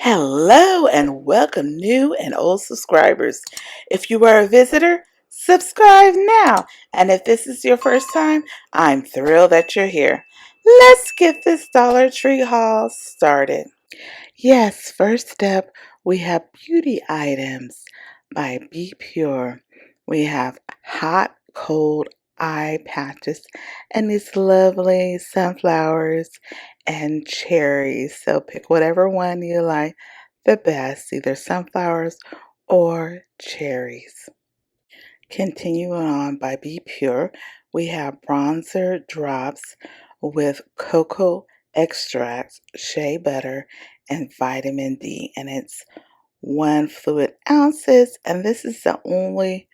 Hello and welcome, new and old subscribers. If you are a visitor, subscribe now. And if this is your first time, I'm thrilled that you're here. Let's get this Dollar Tree haul started. Yes, first up, we have beauty items by Be Pure. We have hot, cold eye patches and these lovely sunflowers and cherries. So pick whatever one you like the best, either sunflowers or cherries. Continuing on by Be Pure, we have bronzer drops with cocoa extract, shea butter, and vitamin D, and it's 1 fluid ounces. And this is the only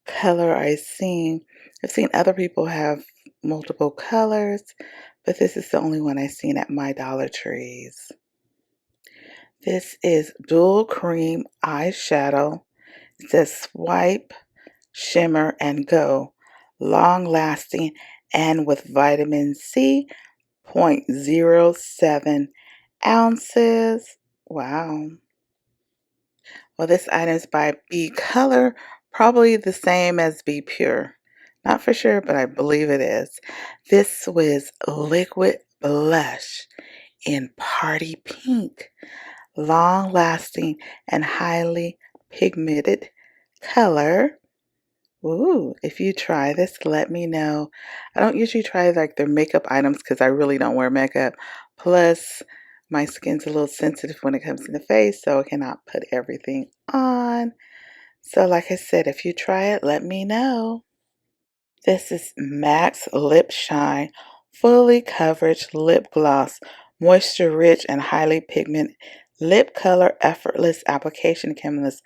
color I've seen. I've seen other people have multiple colors, but this is the only one I've seen at my Dollar Trees. This is dual cream eyeshadow. It says swipe, shimmer, and go. Long lasting and with vitamin C, 0.07 ounces. Wow. Well, this item is by Be Color, probably the same as Be Pure. Not for sure, but I believe it is. This was liquid blush in party pink, long lasting and highly pigmented color. Ooh, if you try this, let me know. I don't usually try like their makeup items because I really don't wear makeup. Plus, my skin's a little sensitive when it comes to the face, so I cannot put everything on. So like I said, if you try it, let me know. This is Max Lip Shine Fully Coverage Lip Gloss. Moisture rich and highly pigmented lip color, effortless application came in this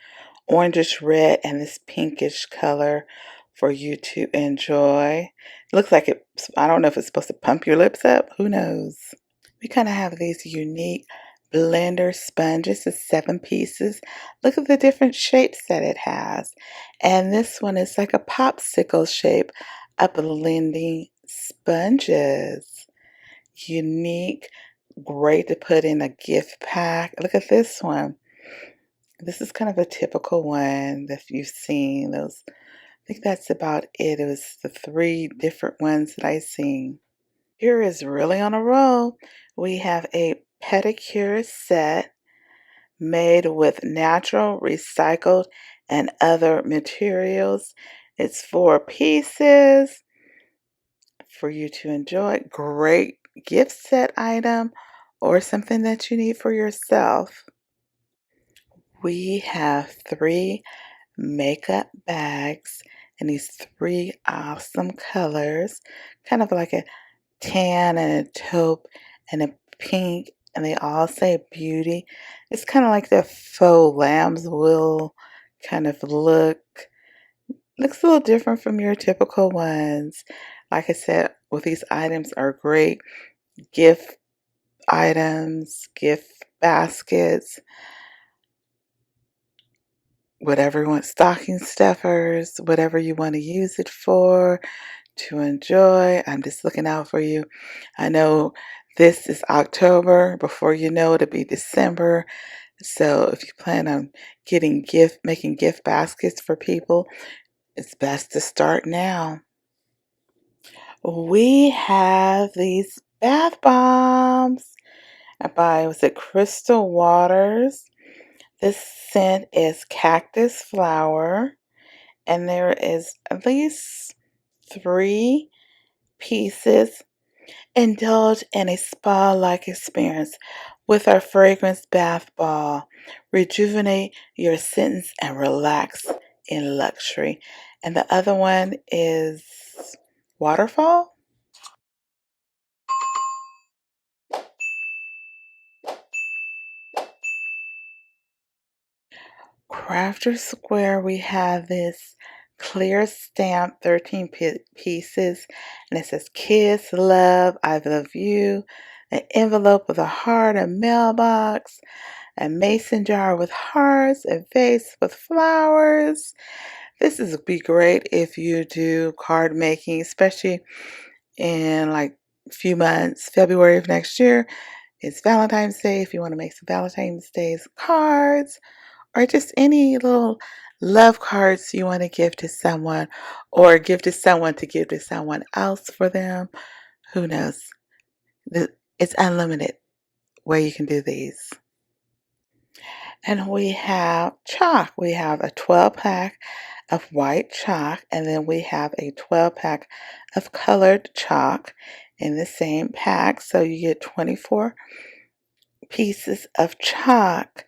orangish red and this pinkish color for you to enjoy. It looks like I don't know if it's supposed to pump your lips up. Who knows? We kind of have these unique blender sponges. It's 7 pieces. Look at the different shapes that it has. And this one is like a popsicle shape of blending sponges. Unique, great to put in a gift pack. Look at this one. This is kind of a typical one that you've seen. I think that's about it. It was the 3 different ones that I've seen. Here is really on a roll. We have a pedicure set made with natural, recycled, and other materials. It's 4 pieces for you to enjoy. Great gift set item or something that you need for yourself. We have 3 makeup bags in these 3 awesome colors, kind of like a tan and a taupe and a pink, and they all say beauty. It's kind of like the faux lamb's wool kind of look. Looks a little different from your typical ones. Like I said, with these items are great gift items, gift baskets, whatever you want, stocking stuffers, whatever you want to use it for, to enjoy. I'm just looking out for you. I know this is October. Before you know it, it'll be December. So if you plan on making gift baskets for people, it's best to start now. We have these bath bombs was it Crystal Waters. This scent is cactus flower, and there is at least 3 pieces. Indulge in a spa-like experience with our fragrance bath ball. Rejuvenate your sentence and relax in luxury. And the other one is Waterfall. Crafter Square, we have this clear stamp, 13 pieces, and it says Kiss, Love, I Love You, an envelope with a heart, a mailbox, a mason jar with hearts, a vase with flowers. This is be great if you do card making, especially in like a few months, February of next year. It's Valentine's Day if you want to make some Valentine's Day's cards or just any little love cards you want to give to someone or give to someone to give to someone else for them. Who knows? It's unlimited where you can do these. And we have chalk. We have a 12-pack of white chalk, and then we have a 12-pack of colored chalk in the same pack. So you get 24 pieces of chalk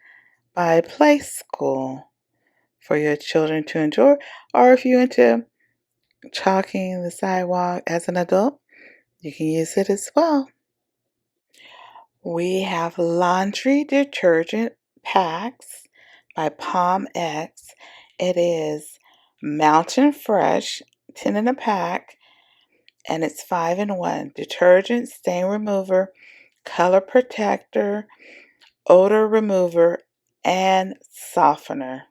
by Play School for your children to enjoy. Or if you're into chalking the sidewalk as an adult, you can use it as well. We have laundry detergent packs by Palm X. It is Mountain Fresh, 10 in a pack, and it's 5-in-1. Detergent, stain remover, color protector, odor remover, and softener.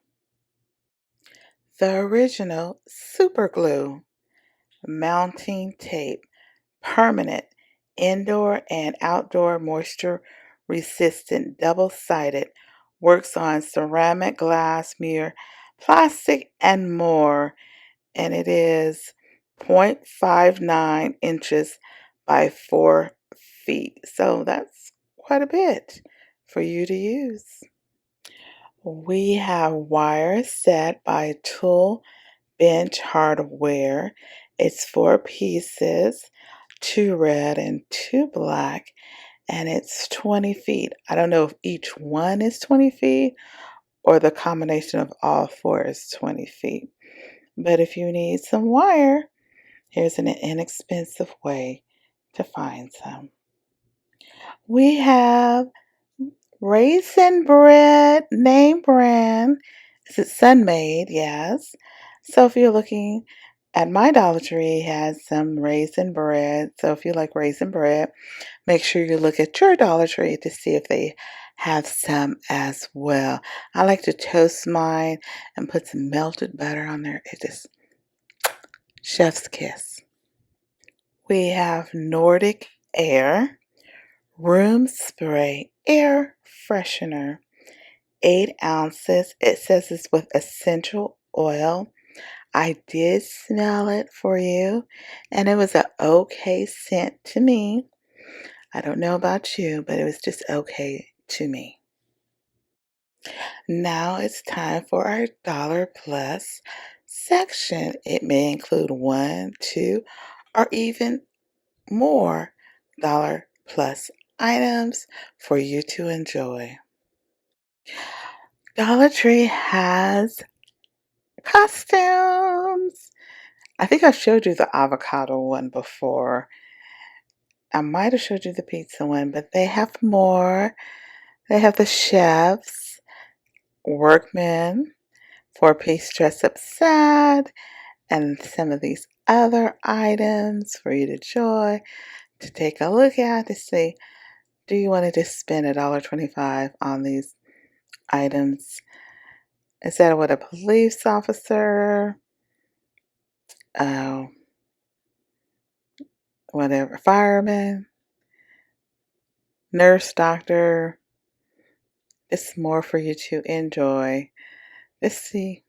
The original super glue, mounting tape, permanent, indoor and outdoor moisture resistant, double-sided, works on ceramic, glass, mirror, plastic, and more. And it is 0.59 inches by 4 feet. So that's quite a bit for you to use. We have wire set by Tool Bench Hardware. It's 4 pieces, 2 red and 2 black, and it's 20 feet. I don't know if each one is 20 feet or the combination of all 4 is 20 feet. But if you need some wire, here's an inexpensive way to find some. We have Raisin Bread name brand. Is it Sun-Made? Yes. So if you're looking at my Dollar Tree, it has some raisin bread. So if you like raisin bread, make sure you look at your Dollar Tree to see if they have some as well. I like to toast mine and put some melted butter on there. It just chef's kiss. We have Nordic Air Room Spray Air Freshener. 8 ounces. It says it's with essential oil. I did smell it for you, and it was an okay scent to me. I don't know about you, but it was just okay to me. Now it's time for our Dollar Plus section. It may include 1, 2, or even more Dollar Plus items for you to enjoy. Dollar Tree has costumes. I think I showed you the avocado one before. I might have showed you the pizza one, but they have more. They have the chefs, workmen, 4-piece dress-up set, and some of these other items for you to enjoy, to take a look at to see, do you want to just spend $1.25 on these items? Is that what a police officer, uh, whatever, fireman, nurse, doctor? It's more for you to enjoy. Let's see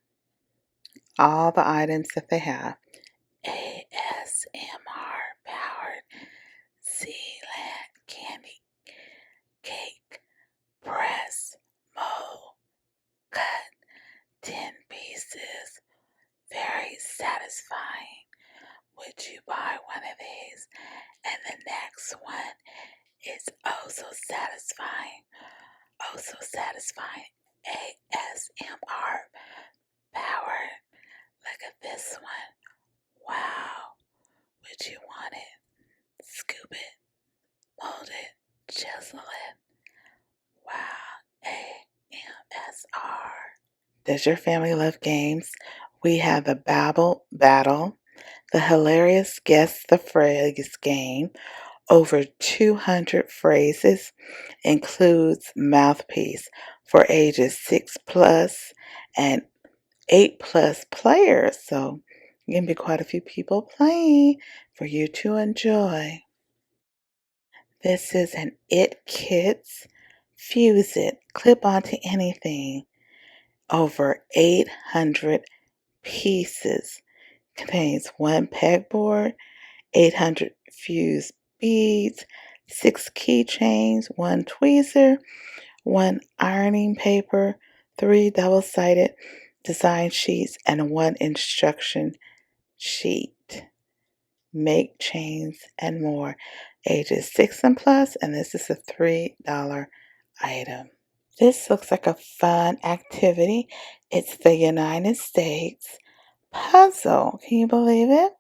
all the items that they have. ASMR powered Sealand candy cake press mold cut 10 pieces. Very satisfying. Would you buy one of these? And the next one is oh so satisfying. Oh so satisfying. ASMR powered. Look at this one. Wow. Would you want it? Scoop it, mold it, chisel it. Wow. AMSR. Does your family love games? We have the Babble Battle, the hilarious Guess the Phrase game. Over 200 phrases, includes mouthpiece for ages 6 plus and 8 plus players. So you can be quite a few people playing for you to enjoy. This is an It Kits Fuse It Clip Onto Anything. Over 800 pieces. Contains one pegboard, 800 fused beads, 6 keychains, 1 tweezer, 1 ironing paper, 3 double-sided design sheets, and 1 instruction sheet. Make chains and more. Ages 6 and plus, and this is a $3 item. This looks like a fun activity. It's the United States puzzle. Can you believe it?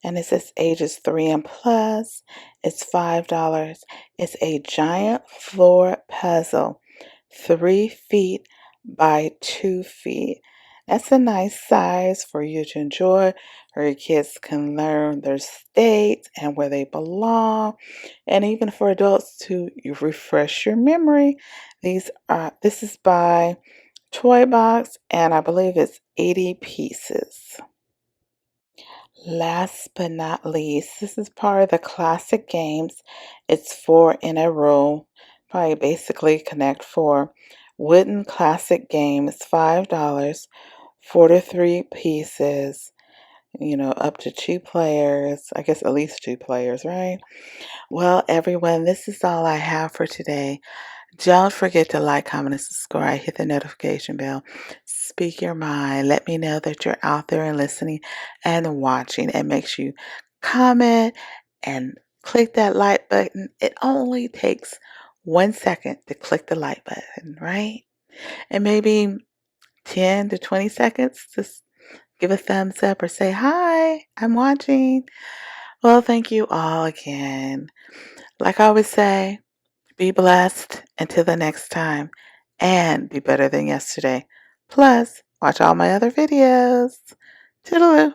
And it says ages 3 and plus. It's $5. It's a giant floor puzzle, 3 feet by 2 feet. That's a nice size for you to enjoy, where your kids can learn their state and where they belong, and even for adults to refresh your memory. This is by Toy Box, and I believe it's 80 pieces. Last but not least, this is part of the classic games. It's 4 in a row. Probably basically Connect 4. Wooden classic game. It's $5. 4 to 3 pieces. Up to 2 players. I guess at least 2 players, right? Well, everyone, this is all I have for today. Don't forget to like, comment, and subscribe. Hit the notification bell. Speak your mind. Let me know that you're out there and listening and watching. And make sure you comment and click that like button. It only takes 1 second to click the like button, right? And maybe 10 to 20 seconds to give a thumbs up or say, hi, I'm watching. Well, thank you all again. Like I always say, be blessed until the next time, and be better than yesterday. Plus, watch all my other videos. Toodaloo.